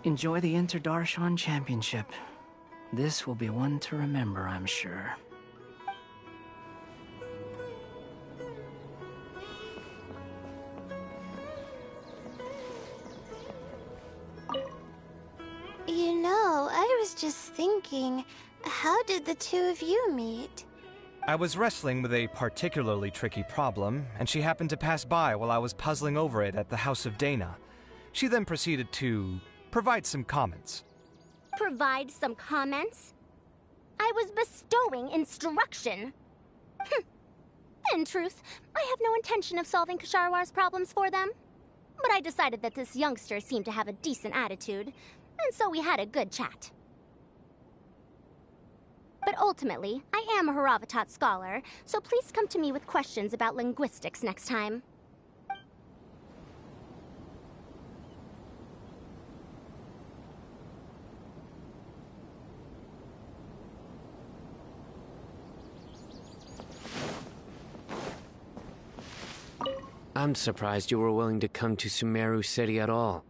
Enjoy the Interdarshan Championship. This will be one to remember, I'm sure. You know, I was just thinking, how did the two of you meet? I was wrestling with a particularly tricky problem, and she happened to pass by while I was puzzling over it at the House of Dana. She then proceeded to provide some comments. Provide some comments? I was bestowing instruction. In truth, I have no intention of solving Ksharowar's problems for them. But I decided that this youngster seemed to have a decent attitude, and so we had a good chat. But ultimately, I am a Haravatat scholar, so please come to me with questions about linguistics next time. I'm surprised you were willing to come to Sumeru City at all.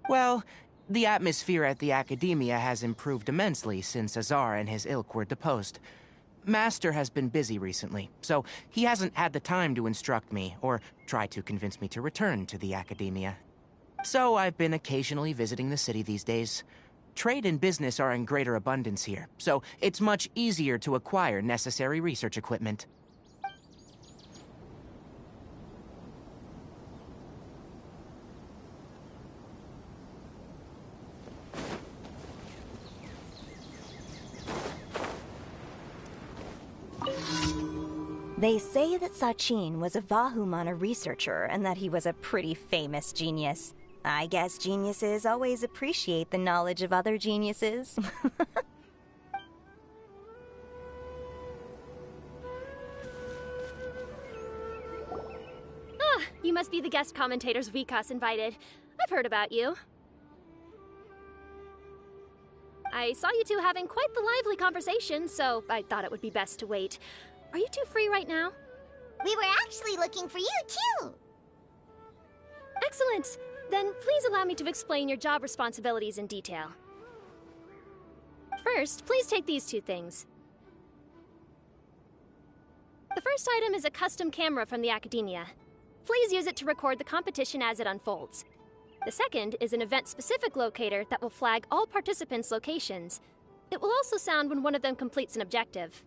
Well, the atmosphere at the Academia has improved immensely since Azar and his ilk were deposed. Master has been busy recently, so he hasn't had the time to instruct me or try to convince me to return to the Academia. So I've been occasionally visiting the city these days. Trade and business are in greater abundance here, so it's much easier to acquire necessary research equipment. They say that Sachin was a Vahumana researcher and that he was a pretty famous genius. I guess geniuses always appreciate the knowledge of other geniuses. You must be the guest commentators Vikas invited. I've heard about you. I saw you two having quite the lively conversation, so I thought it would be best to wait. Are you two free right now? We were actually looking for you, too! Excellent! Then please allow me to explain your job responsibilities in detail. First, please take these two things. The first item is a custom camera from the Academia. Please use it to record the competition as it unfolds. The second is an event-specific locator that will flag all participants' locations. It will also sound when one of them completes an objective.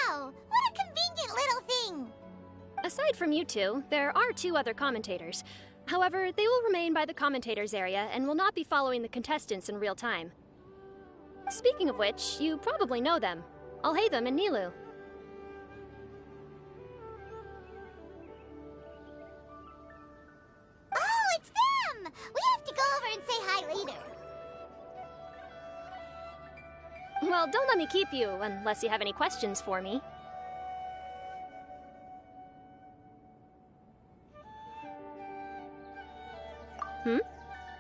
Wow! What a convenient little thing! Aside from you two, there are two other commentators. However, they will remain by the commentators area and will not be following the contestants in real time. Speaking of which, you probably know them. Alhaitham and Nilu. Oh, it's them! We have to go over and say hi later. Well, don't let me keep you, unless you have any questions for me.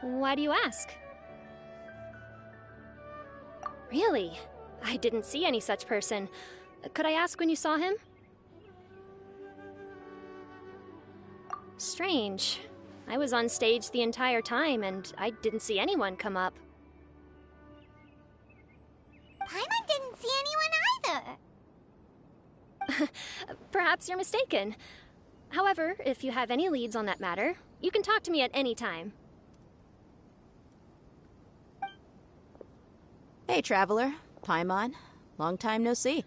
Why do you ask? Really? I didn't see any such person. Could I ask when you saw him? Strange. I was on stage the entire time, and I didn't see anyone come up. Paimon didn't see anyone either. Perhaps you're mistaken. However, if you have any leads on that matter, you can talk to me at any time. Hey, Traveler. Paimon. Long time no see.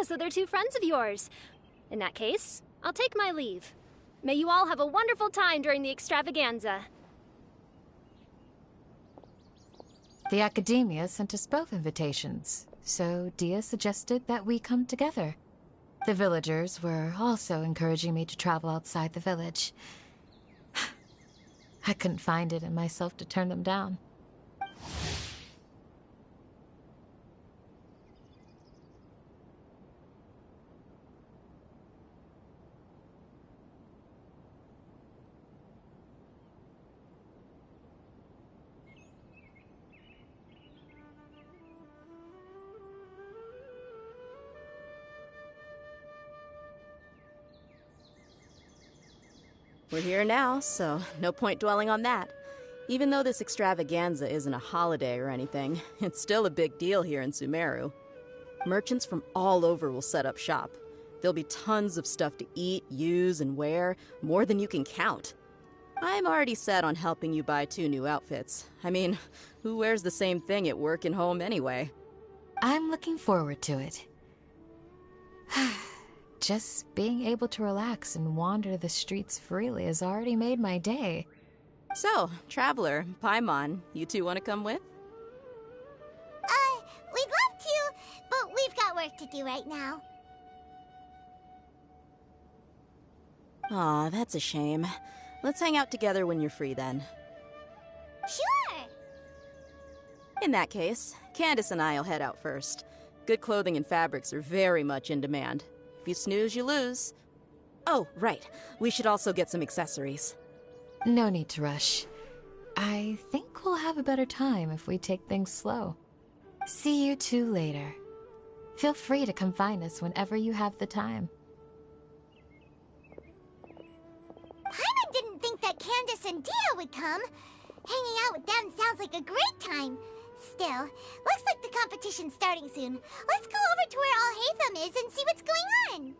So they're two friends of yours. In that case, I'll take my leave. May you all have a wonderful time during the extravaganza. The Academia sent us both invitations, so Dia suggested that we come together. The villagers were also encouraging me to travel outside the village. I couldn't find it in myself to turn them down. we're here now, so no point dwelling on that. Even though this extravaganza isn't a holiday or anything, it's still a big deal here in Sumeru. Merchants from all over will set up shop. There'll be tons of stuff to eat, use, and wear, more than you can count. I'm already set on helping you buy 2 new outfits. I mean, who wears the same thing at work and home anyway? I'm looking forward to it. Just being able to relax and wander the streets freely has already made my day. So, Traveler, Paimon, you two want to come with? We'd love to, but we've got work to do right now. Aw, that's a shame. Let's hang out together when you're free then. Sure! In that case, Candace and I'll head out first. Good clothing and fabrics are very much in demand. If you snooze, you lose. Oh, right. We should also get some accessories. No need to rush. I think we'll have a better time if we take things slow. See you two later. Feel free to come find us whenever you have the time. Paimon didn't think that Candace and Dia would come. Hanging out with them sounds like a great time. Still, looks like the competition's starting soon. Let's go over to where Alhaitham is and see what's going on.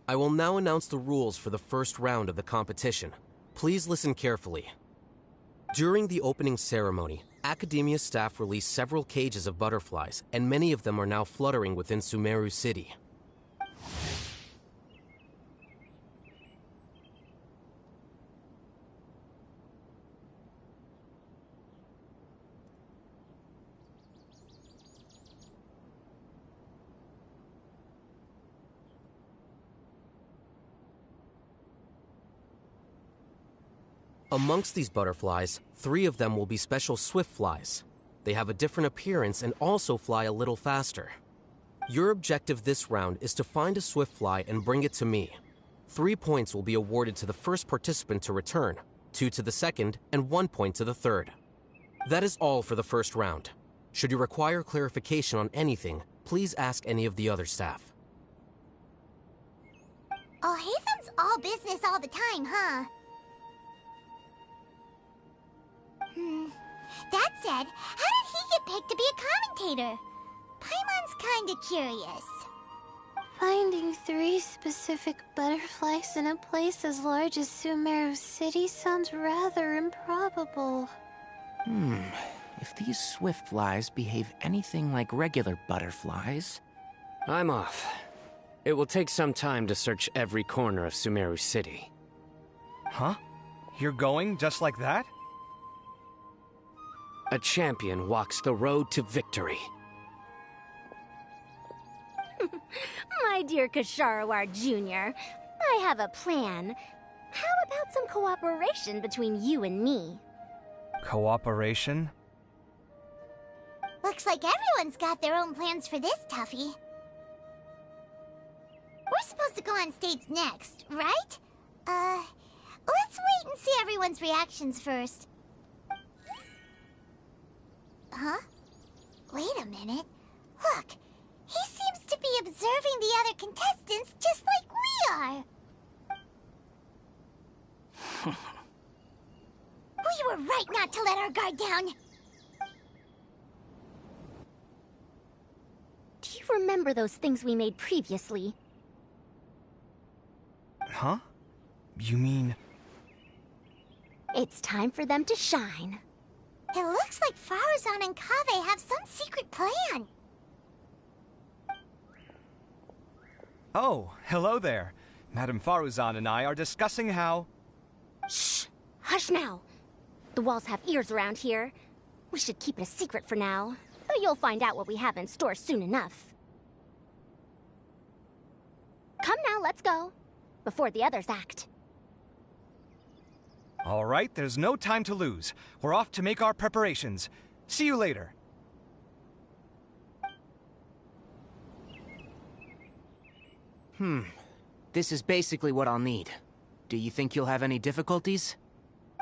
I will now announce the rules for the first round of the competition. Please listen carefully. During the opening ceremony, Academia staff released several cages of butterflies, and many of them are now fluttering within Sumeru City. Amongst these butterflies, 3 of them will be special swift flies. They have a different appearance and also fly a little faster. Your objective this round is to find a swift fly and bring it to me. 3 points will be awarded to the first participant to return, 2 to the second, and 1 point to the third. That is all for the first round. Should you require clarification on anything, please ask any of the other staff. Alhaitham's all business all the time, huh? That said, how did he get picked to be a commentator? Paimon's kinda curious. Finding 3 specific butterflies in a place as large as Sumeru City sounds rather improbable. If these swift flies behave anything like regular butterflies... I'm off. It will take some time to search every corner of Sumeru City. Huh? You're going just like that? A champion walks the road to victory. My dear Kasharawar Jr., I have a plan. How about some cooperation between you and me? Cooperation? Looks like everyone's got their own plans for this, Tuffy. We're supposed to go on stage next, right? Let's wait and see everyone's reactions first. Huh? Wait a minute. Look, he seems to be observing the other contestants just like we are. We were right not to let our guard down. Do you remember those things we made previously? Huh? You mean... It's time for them to shine. It looks like Faruzan and Kaveh have some secret plan. Oh, hello there. Madame Faruzan and I are discussing how... Shh! Hush now! The walls have ears around here. We should keep it a secret for now. But you'll find out what we have in store soon enough. Come now, let's go. Before the others act. All right, there's no time to lose. We're off to make our preparations. See you later. This is basically what I'll need. Do you think you'll have any difficulties?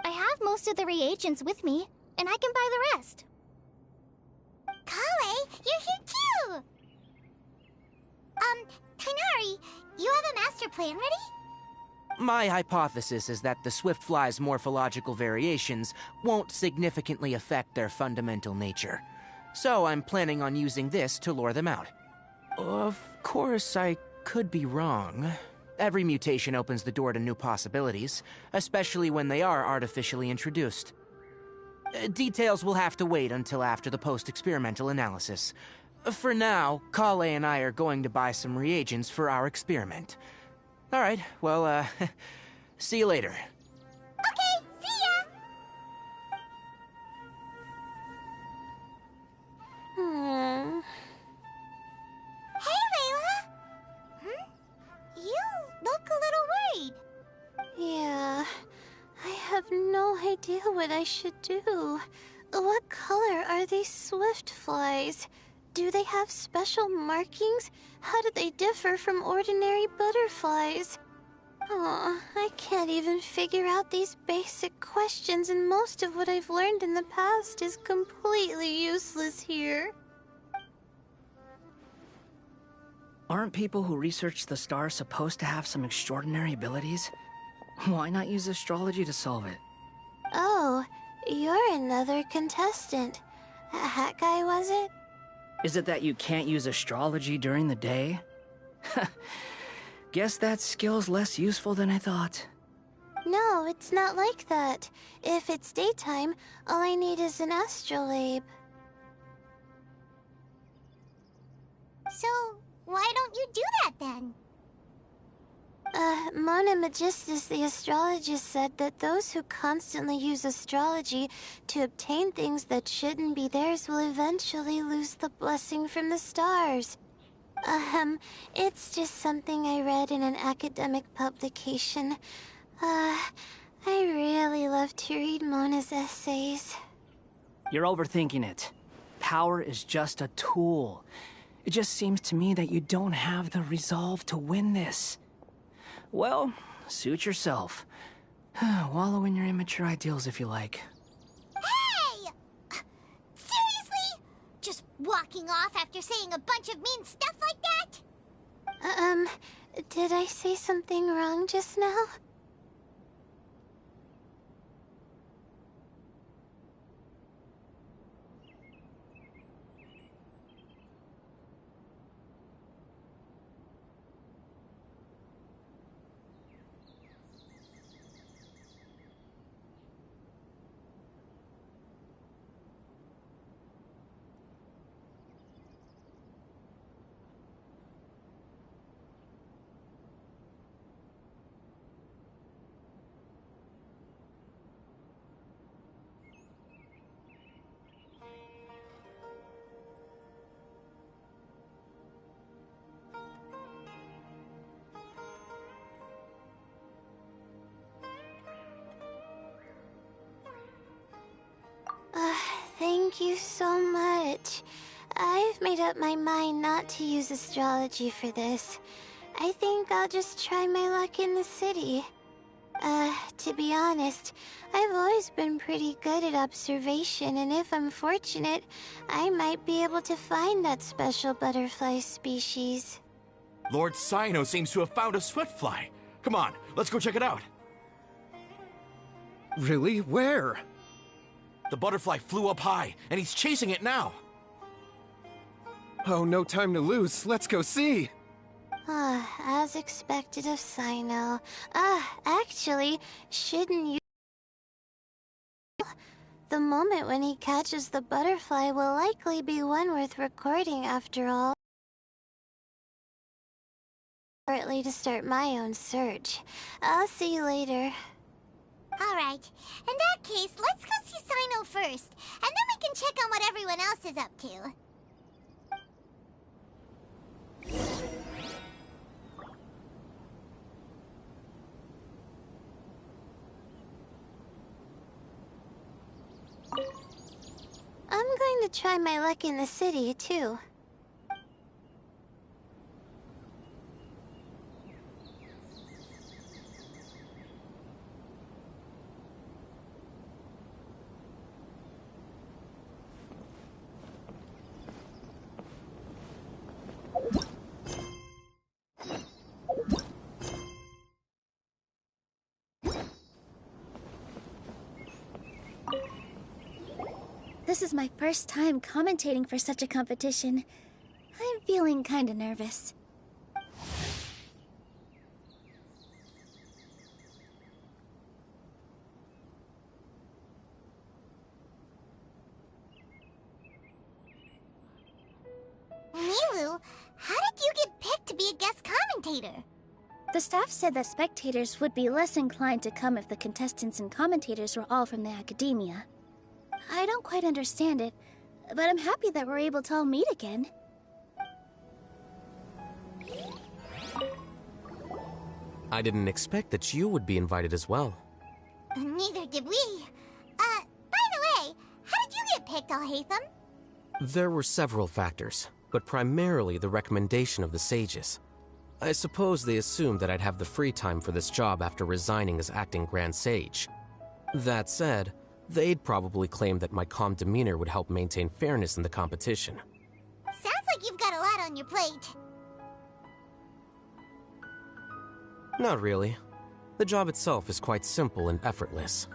I have most of the reagents with me, and I can buy the rest. Kale, you're here too! Kainari, you have a master plan ready? My hypothesis is that the Swiftfly's morphological variations won't significantly affect their fundamental nature. So I'm planning on using this to lure them out. Of course, I could be wrong. Every mutation opens the door to new possibilities, especially when they are artificially introduced. Details will have to wait until after the post-experimental analysis. For now, Kale and I are going to buy some reagents for our experiment. All right, well, see you later. Okay, see ya! Hey, Layla! You look a little worried. Yeah, I have no idea what I should do. What color are these swift flies? Do they have special markings? How do they differ from ordinary butterflies? Oh, I can't even figure out these basic questions, and most of what I've learned in the past is completely useless here. Aren't people who research the stars supposed to have some extraordinary abilities? Why not use astrology to solve it? Oh, you're another contestant. That guy, was it? Is it that you can't use astrology during the day? Guess that skill's less useful than I thought. No, it's not like that. If it's daytime, all I need is an astrolabe. So, why don't you do that then? Mona Magistus, the astrologist, said that those who constantly use astrology to obtain things that shouldn't be theirs will eventually lose the blessing from the stars. It's just something I read in an academic publication. I really love to read Mona's essays. You're overthinking it. Power is just a tool. It just seems to me that you don't have the resolve to win this. Well, suit yourself. Wallow in your immature ideals if you like. Hey! Seriously? Just walking off after saying a bunch of mean stuff like that? Did I say something wrong just now? Thank you so much. I've made up my mind not to use astrology for this. I think I'll just try my luck in the city. To be honest, I've always been pretty good at observation, and if I'm fortunate, I might be able to find that special butterfly species. Lord Cyno seems to have found a swiftfly. Come on, let's go check it out. Really? Where? The butterfly flew up high, and he's chasing it now. Oh, no time to lose. Let's go see. As expected of Cyno. Actually, shouldn't you... The moment when he catches the butterfly will likely be one worth recording after all. shortly to start my own search. I'll see you later. Alright, in that case, let's go see Sino first, and then we can check on what everyone else is up to. I'm going to try my luck in the city, too. This is my first time commentating for such a competition. I'm feeling kinda nervous. Milu, how did you get picked to be a guest commentator? The staff said that spectators would be less inclined to come if the contestants and commentators were all from the academia. I don't quite understand it, but I'm happy that we're able to all meet again. I didn't expect that you would be invited as well. Neither did we. By the way, how did you get picked, Alhaitham? There were several factors, but primarily the recommendation of the sages. I suppose they assumed that I'd have the free time for this job after resigning as acting Grand Sage. That said, they'd probably claim that my calm demeanor would help maintain fairness in the competition. Sounds like you've got a lot on your plate. Not really. The job itself is quite simple and effortless.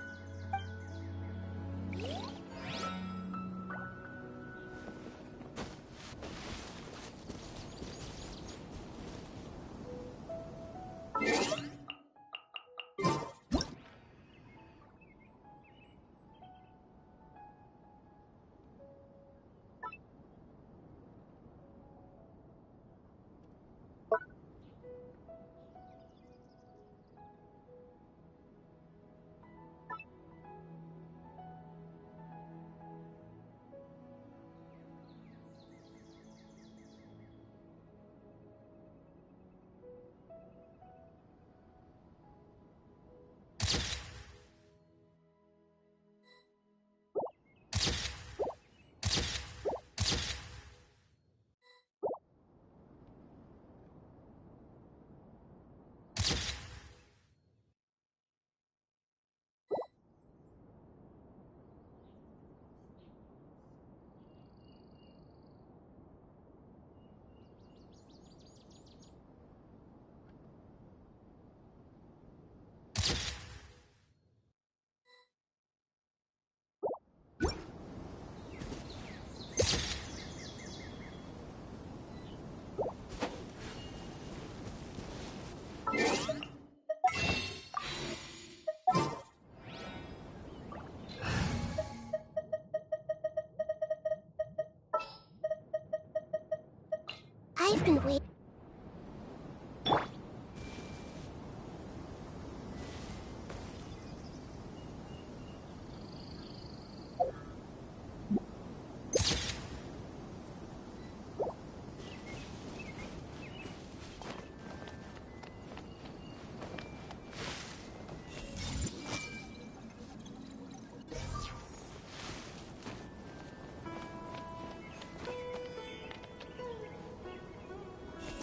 I've been waiting.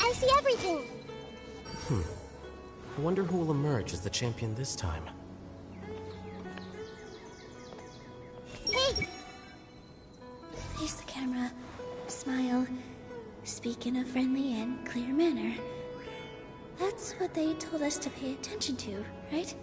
I see everything. I wonder who will emerge as the champion this time. Hey! Face the camera. Smile. Speak in a friendly and clear manner. That's what they told us to pay attention to, right?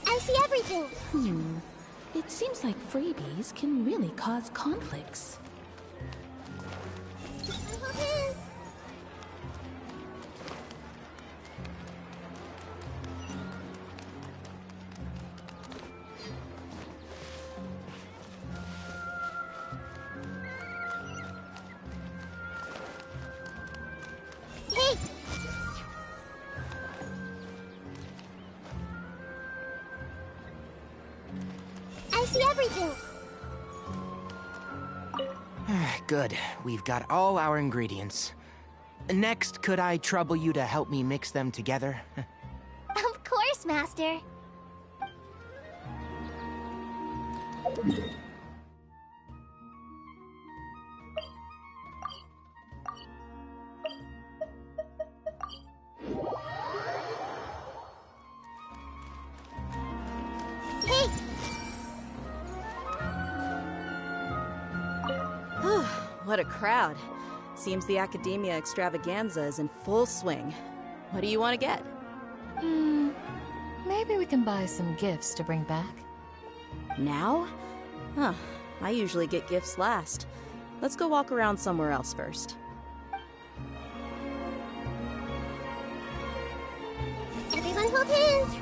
I see everything! It seems like freebies can really cause conflicts. Hey! I see everything! Good. We've got all our ingredients. Next, could I trouble you to help me mix them together? Of course, Master. Hey! What a crowd. Seems the Academia extravaganza is in full swing. What do you want to get? Maybe we can buy some gifts to bring back. Now? Huh. I usually get gifts last. Let's go walk around somewhere else first. Everyone hold hands!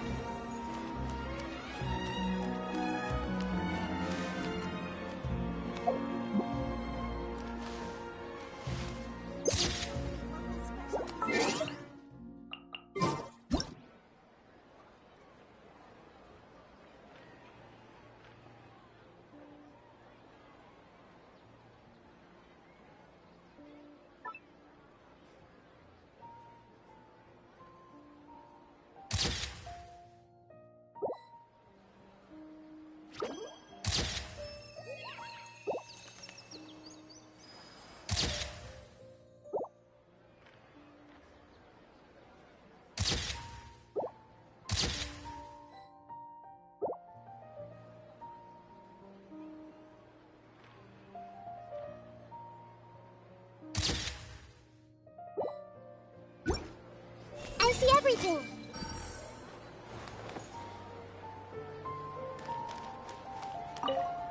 I see everything!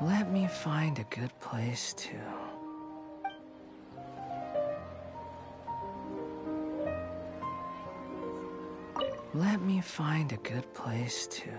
Let me find a good place to... Let me find a good place to...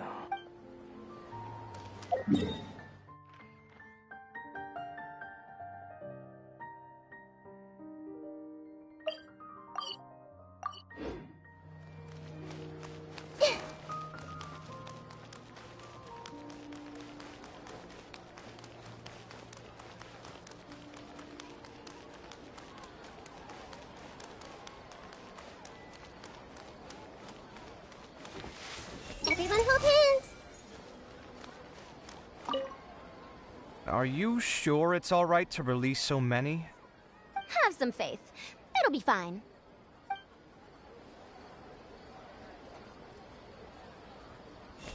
Everyone hold hands! Are you sure it's alright to release so many? Have some faith. It'll be fine.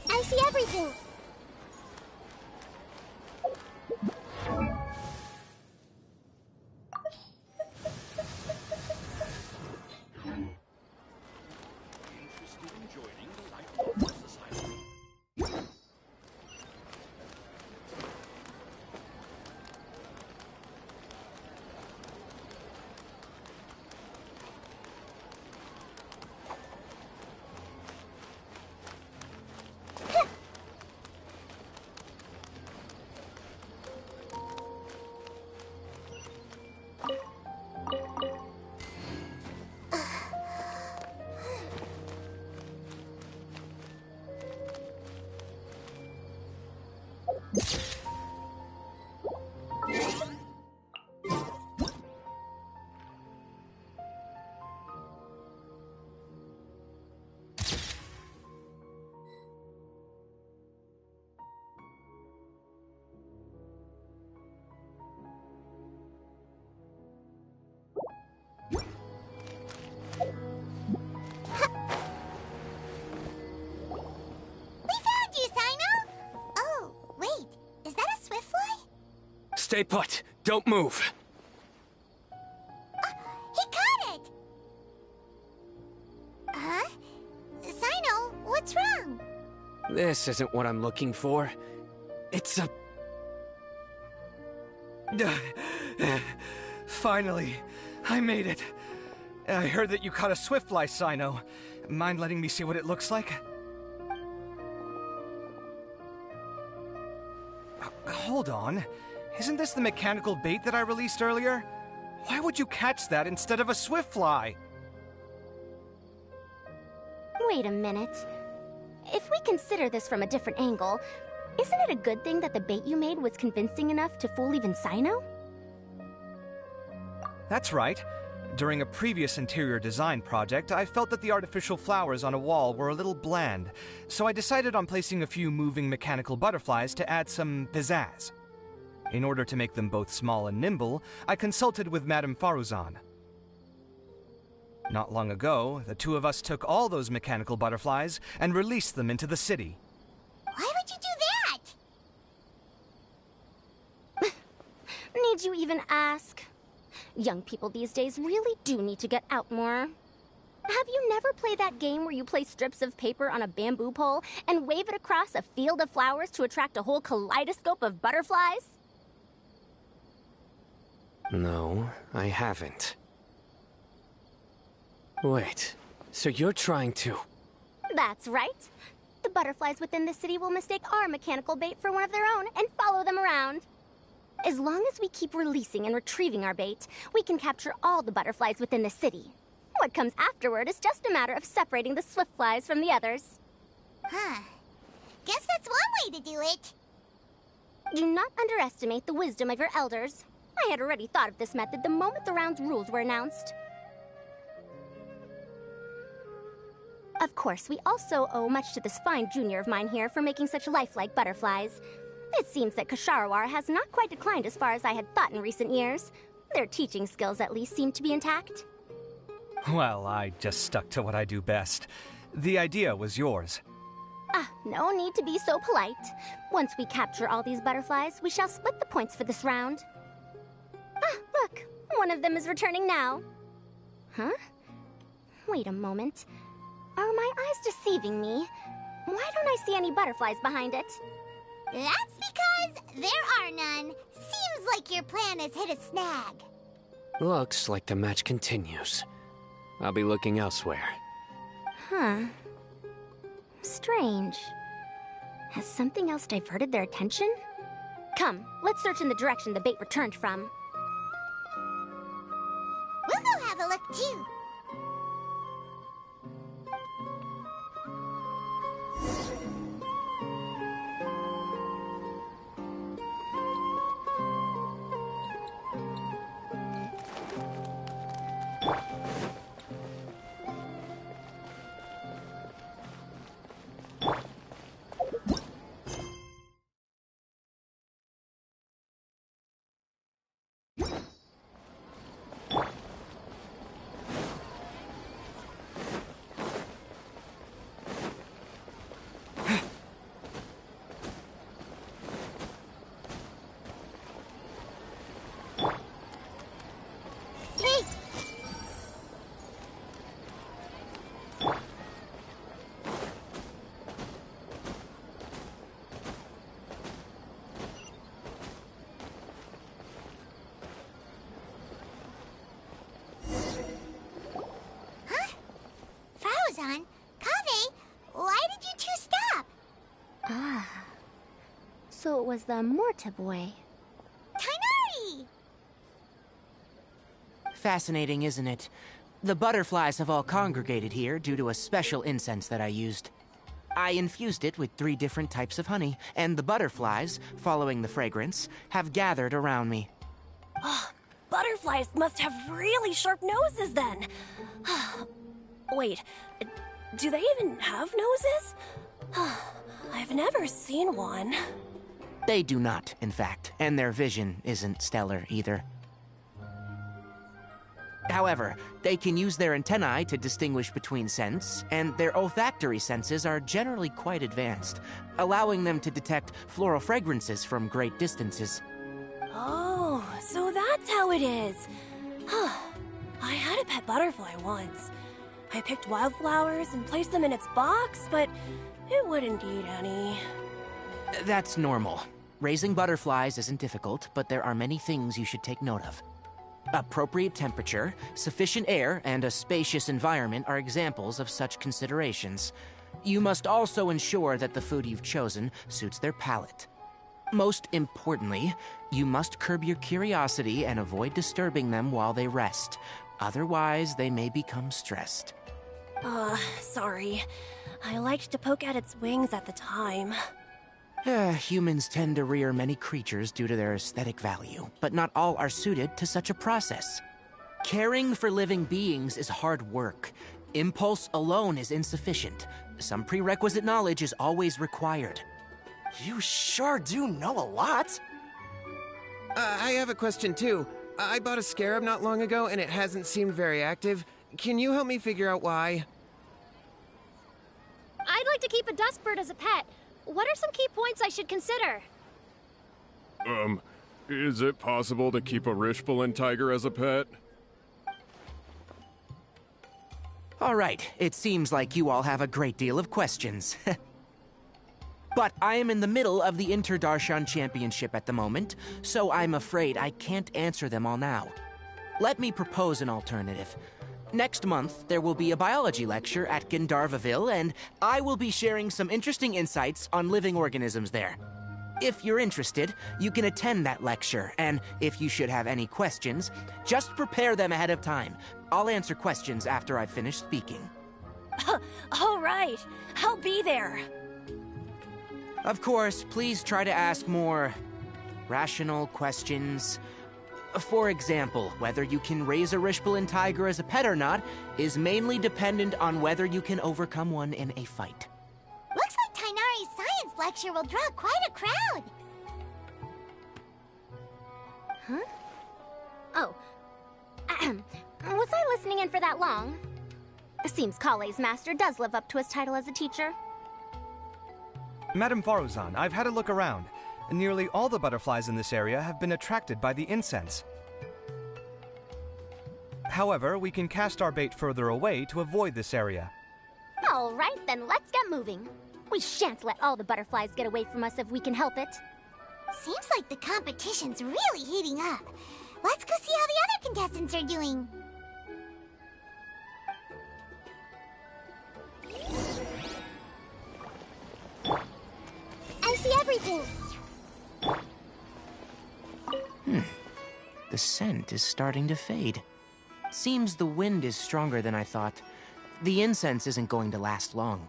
I see everything! Stay put. Don't move. He caught it! Huh? Sino, what's wrong? This isn't what I'm looking for. It's a... Finally, I made it. I heard that you caught a swiftfly, Sino. Mind letting me see what it looks like? Hold on. Isn't this the mechanical bait that I released earlier? Why would you catch that instead of a swiftfly? Wait a minute. If we consider this from a different angle, isn't it a good thing that the bait you made was convincing enough to fool even Sino? That's right. During a previous interior design project, I felt that the artificial flowers on a wall were a little bland, so I decided on placing a few moving mechanical butterflies to add some pizzazz. In order to make them both small and nimble, I consulted with Madame Faruzan. Not long ago, the two of us took all those mechanical butterflies and released them into the city. Why would you do that? Need you even ask? Young people these days really do need to get out more. Have you never played that game where you place strips of paper on a bamboo pole and wave it across a field of flowers to attract a whole kaleidoscope of butterflies? No, I haven't. Wait, so you're trying to... That's right. The butterflies within the city will mistake our mechanical bait for one of their own and follow them around. As long as we keep releasing and retrieving our bait, we can capture all the butterflies within the city. What comes afterward is just a matter of separating the swiftflies from the others. Huh. Guess that's one way to do it. Do not underestimate the wisdom of your elders. I had already thought of this method the moment the round's rules were announced. Of course, we also owe much to this fine junior of mine here for making such lifelike butterflies. It seems that Ksharawar has not quite declined as far as I had thought in recent years. Their teaching skills at least seem to be intact. Well, I just stuck to what I do best. The idea was yours. No need to be so polite. Once we capture all these butterflies, we shall split the points for this round. Look, one of them is returning now. Huh? Wait a moment. Are my eyes deceiving me? Why don't I see any butterflies behind it? That's because there are none. Seems like your plan has hit a snag. Looks like the match continues. I'll be looking elsewhere. Huh. Strange. Has something else diverted their attention? Come, let's search in the direction the bait returned from. We'll go have a look too. Kaveh, why did you two stop? So it was the Morta boy. Tainari! Fascinating, isn't it? The butterflies have all congregated here due to a special incense that I used. I infused it with 3 different types of honey, and the butterflies, following the fragrance, have gathered around me. Butterflies must have really sharp noses then. Wait, do they even have noses? I've never seen one. They do not, in fact, and their vision isn't stellar either. However, they can use their antennae to distinguish between scents, and their olfactory senses are generally quite advanced, allowing them to detect floral fragrances from great distances. Oh, so that's how it is. I had a pet butterfly once. I picked wildflowers and placed them in its box, but it wouldn't eat any. That's normal. Raising butterflies isn't difficult, but there are many things you should take note of. Appropriate temperature, sufficient air, and a spacious environment are examples of such considerations. You must also ensure that the food you've chosen suits their palate. Most importantly, you must curb your curiosity and avoid disturbing them while they rest. Otherwise, they may become stressed. Sorry. I liked to poke at its wings at the time. Humans tend to rear many creatures due to their aesthetic value, but not all are suited to such a process. Caring for living beings is hard work. Impulse alone is insufficient. Some prerequisite knowledge is always required. You sure do know a lot. I have a question too. I bought a scarab not long ago and it hasn't seemed very active. Can you help me figure out why? I'd like to keep a dustbird as a pet. What are some key points I should consider? Is it possible to keep a Rishbalin tiger as a pet? All right, it seems like you all have a great deal of questions. But I am in the middle of the Inter-Darshan Championship at the moment, so I'm afraid I can't answer them all now. Let me propose an alternative. Next month, there will be a biology lecture at Gandharvaville, and I will be sharing some interesting insights on living organisms there. If you're interested, you can attend that lecture, and if you should have any questions, just prepare them ahead of time. I'll answer questions after I've finished speaking. All right, I'll be there. Of course, please try to ask more rational questions. For example, whether you can raise a Rishbalin tiger as a pet or not is mainly dependent on whether you can overcome one in a fight. Looks like Tainari's science lecture will draw quite a crowd. Huh? Oh. Was I listening in for that long? It seems Kale's master does live up to his title as a teacher. Madame Faruzan, I've had a look around. Nearly all the butterflies in this area have been attracted by the incense. However, we can cast our bait further away to avoid this area. All right, then let's get moving. We shan't let all the butterflies get away from us if we can help it. Seems like the competition's really heating up. Let's go see how the other contestants are doing. I see everything. The scent is starting to fade. Seems the wind is stronger than I thought. The incense isn't going to last long.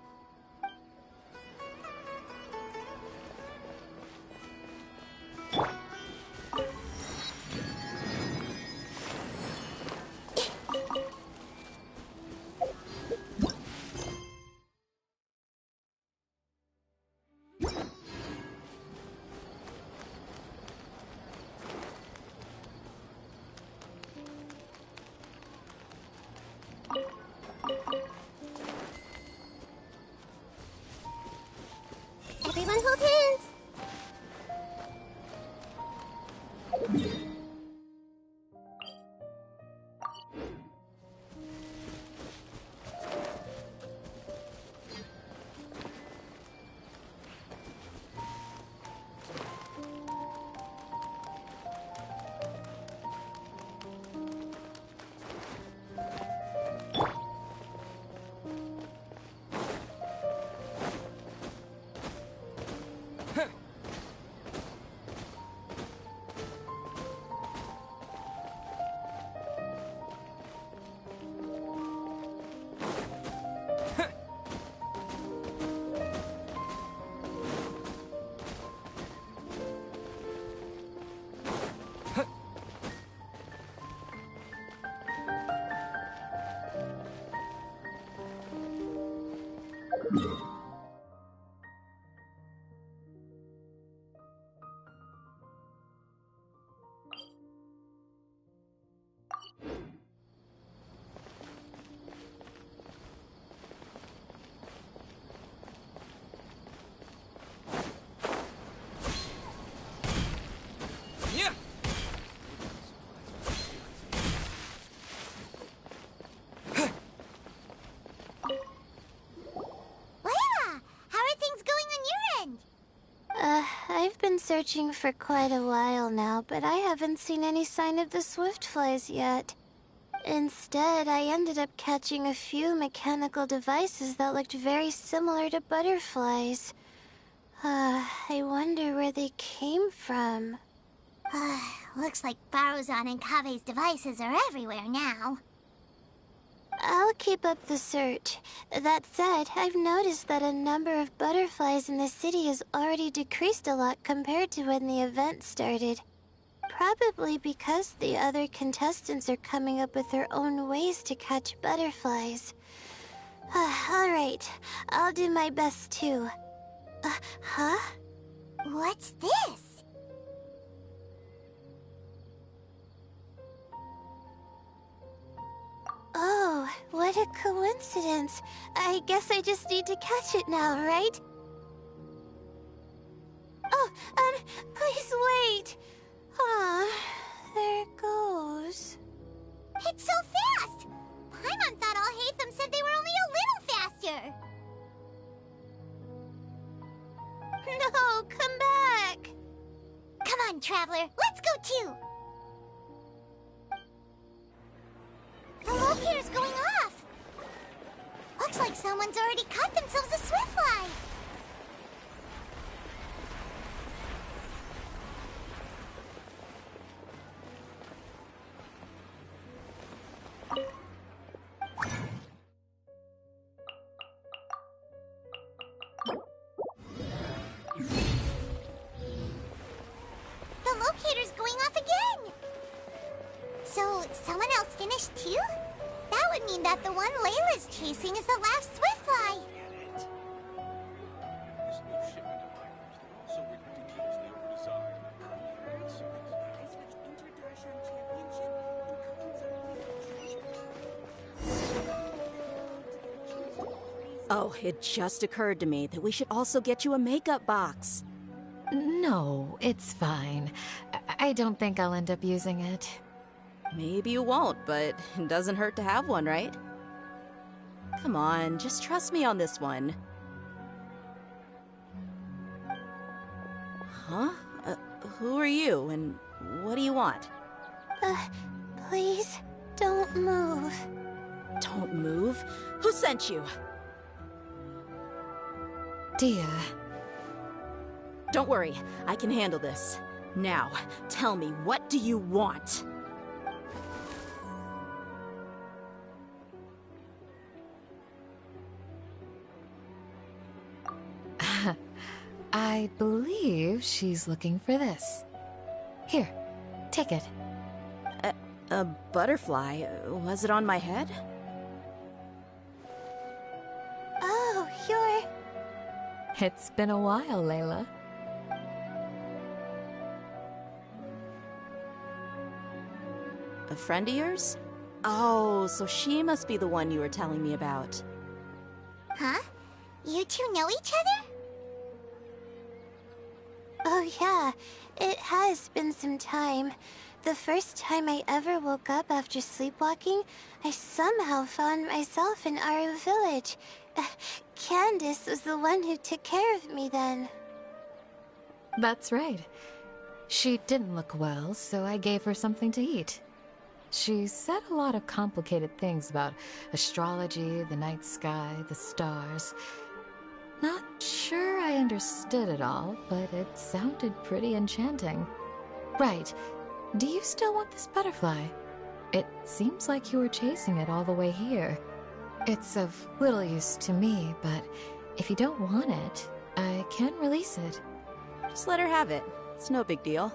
Everyone hold hands. I've been searching for quite a while now, but I haven't seen any sign of the swiftflies yet. Instead, I ended up catching a few mechanical devices that looked very similar to butterflies. I wonder where they came from. Looks like Baruzan and Kave's devices are everywhere now. I'll keep up the search. That said, I've noticed that a number of butterflies in the city has already decreased a lot compared to when the event started. Probably because the other contestants are coming up with their own ways to catch butterflies. Alright, I'll do my best too. Huh? What's this? Oh, what a coincidence. I guess I just need to catch it now, right? Oh, please wait. Aw, there it goes. It's so fast! Paimon thought all Hatham said they were only a little faster. No, come back. Come on, Traveler, let's go too. The locator's going off! Looks like someone's already caught themselves a swiftfly! The locator's going off again! So, someone else finished too? That would mean that the one Layla's chasing is the last swiftfly. Oh, it just occurred to me that we should also get you a makeup box. No, it's fine. I don't think I'll end up using it. Maybe you won't, but it doesn't hurt to have one, right? Come on, just trust me on this one. Huh? Who are you, and what do you want? Please, don't move. Don't move? Who sent you? Dia. Don't worry, I can handle this. Now, tell me, what do you want? I believe she's looking for this. Here, take it. A butterfly? Was it on my head? Oh, you're... It's been a while, Layla. A friend of yours? Oh, so she must be the one you were telling me about. Huh? You two know each other? Oh yeah, it has been some time. The first time I ever woke up after sleepwalking, I somehow found myself in Aru village. Candace was the one who took care of me then. That's right. She didn't look well, so I gave her something to eat. She said a lot of complicated things about astrology, the night sky, the stars. Not sure I understood it all, but it sounded pretty enchanting. Right. Do you still want this butterfly? It seems like you were chasing it all the way here. It's of little use to me, but if you don't want it, I can release it. Just let her have it. It's no big deal.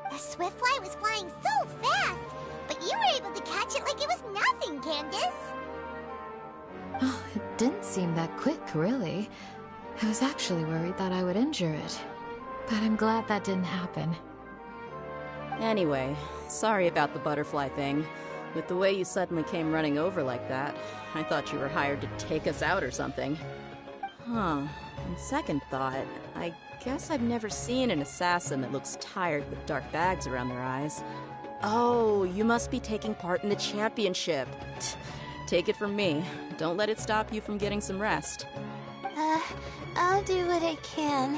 The swiftfly was flying so fast, but you were able to catch it like it was nothing, Candace. Oh, it didn't seem that quick, really. I was actually worried that I would injure it, but I'm glad that didn't happen. Anyway, sorry about the butterfly thing. With the way you suddenly came running over like that, I thought you were hired to take us out or something. Huh. On second thought, I guess I've never seen an assassin that looks tired with dark bags around their eyes. Oh, you must be taking part in the championship. Take it from me. Don't let it stop you from getting some rest. I'll do what I can.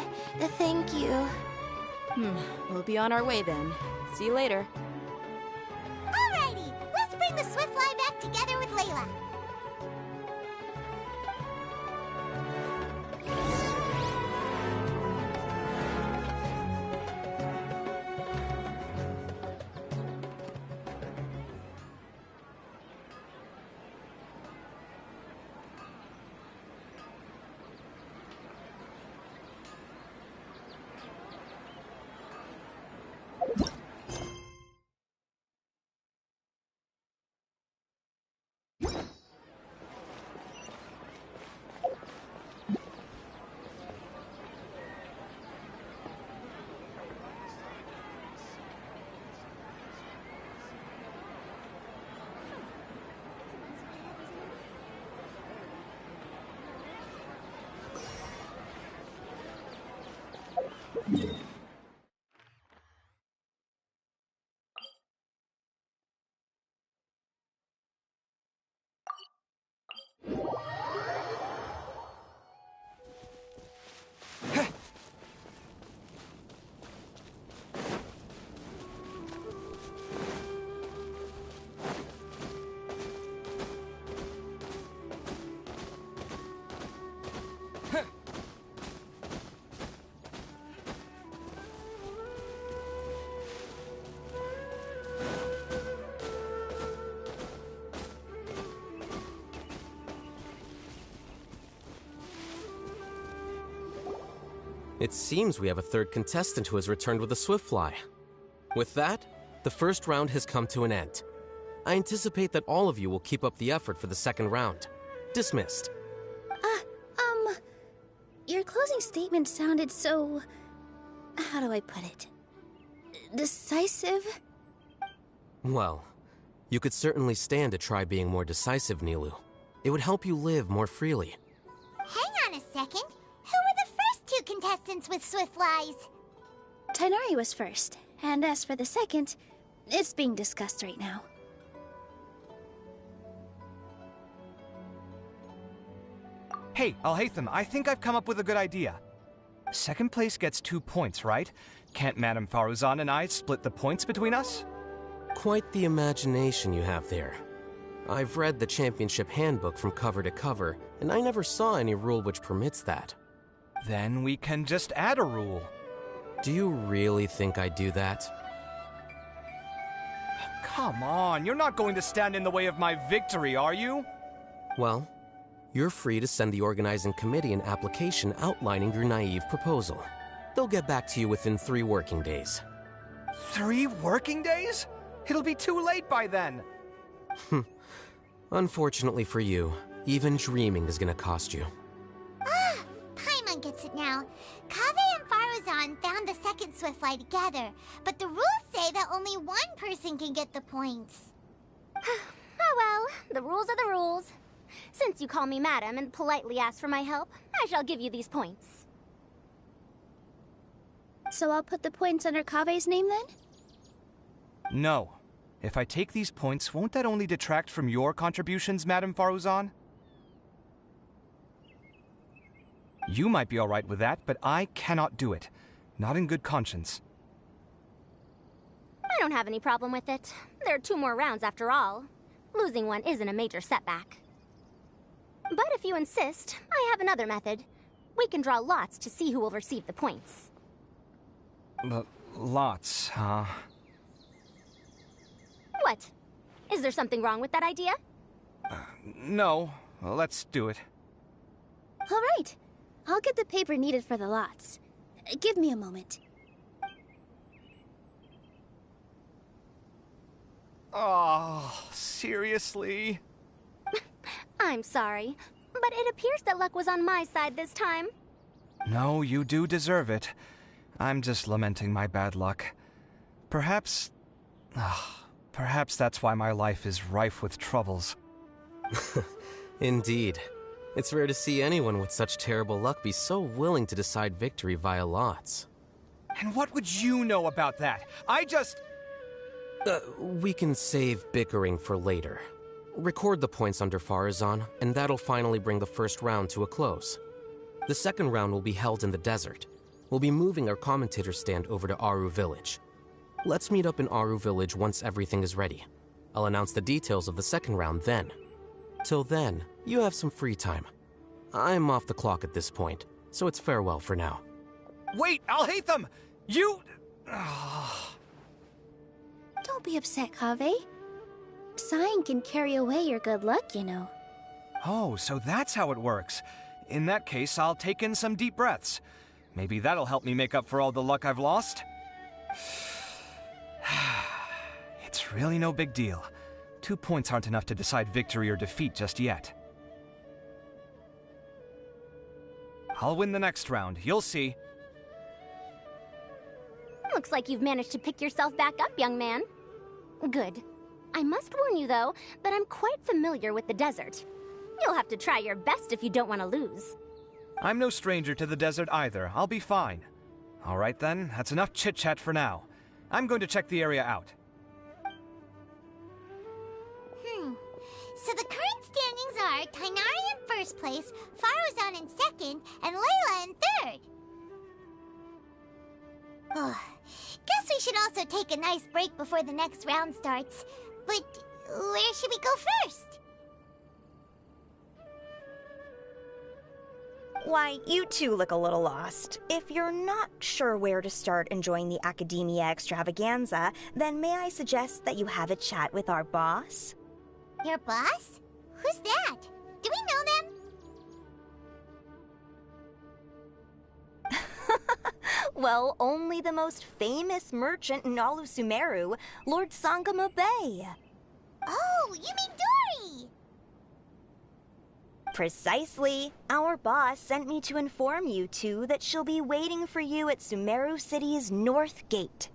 Thank you. We'll be on our way then. See you later. Alrighty, let's bring the Swiftfly back together with Layla. It seems we have a third contestant who has returned with a Swiftfly. With that, the first round has come to an end. I anticipate that all of you will keep up the effort for the second round. Dismissed. Your closing statement sounded so... how do I put it? Decisive? Well, you could certainly stand to try being more decisive, Nilu. It would help you live more freely. Hang on a second. Who were the first two contestants with Swiftflies? Tighnari was first, and as for the second, it's being discussed right now. Hey, Alhaitham, I think I've come up with a good idea. Second place gets 2 points, right? Can't Madame Faruzan and I split the points between us? Quite the imagination you have there. I've read the championship handbook from cover to cover, and I never saw any rule which permits that. Then we can just add a rule. Do you really think I'd do that? Come on, you're not going to stand in the way of my victory, are you? Well, you're free to send the organizing committee an application outlining your naive proposal. They'll get back to you within 3 working days. 3 working days? It'll be too late by then. Unfortunately for you, even dreaming is gonna cost you. Paimon gets it now. Kaveh and Faruzan found the second Swiftfly together, but the rules say that only one person can get the points. Oh well, the rules are the rules. Since you call me madam and politely ask for my help, I shall give you these points. So I'll put the points under Kaveh's name then? No. If I take these points, won't that only detract from your contributions, Madame Faruzan? You might be all right with that, but I cannot do it. Not in good conscience. I don't have any problem with it. There are 2 more rounds after all. Losing one isn't a major setback. But if you insist, I have another method. We can draw lots to see who will receive the points. Lots, huh? What? Is there something wrong with that idea? No. Well, let's do it. All right. I'll get the paper needed for the lots. Give me a moment. Oh, seriously? I'm sorry, but it appears that luck was on my side this time. No, you do deserve it. I'm just lamenting my bad luck. Perhaps that's why my life is rife with troubles. Indeed. It's rare to see anyone with such terrible luck be so willing to decide victory via lots. And what would you know about that? We can save bickering for later. Record the points under Faruzan, and that'll finally bring the first round to a close. The second round will be held in the desert. We'll be moving our commentator stand over to Aru Village. Let's meet up in Aru Village once everything is ready. I'll announce the details of the second round then. Till then, you have some free time. I'm off the clock at this point, so it's farewell for now. Wait, Alhaitham! You... Don't be upset, Kaveh. Sighing can carry away your good luck, you know. Oh, so that's how it works. In that case, I'll take in some deep breaths. Maybe that'll help me make up for all the luck I've lost. It's really no big deal. 2 points aren't enough to decide victory or defeat just yet. I'll win the next round, you'll see. Looks like you've managed to pick yourself back up, young man. Good. I must warn you, though, that I'm quite familiar with the desert. You'll have to try your best if you don't want to lose. I'm no stranger to the desert either. I'll be fine. All right then, that's enough chit-chat for now. I'm going to check the area out. So the current standings are Tainari in first place, Faruzan in second, and Layla in third. Guess we should also take a nice break before the next round starts. But where should we go first? Why, you two look a little lost. If you're not sure where to start enjoying the Academia extravaganza, then may I suggest that you have a chat with our boss? Your boss? Who's that? Do we know them? Well, only the most famous merchant in all of Sumeru, Lord Sangamo Bay. Oh, you mean Dory! Precisely. Our boss sent me to inform you two that she'll be waiting for you at Sumeru City's North Gate.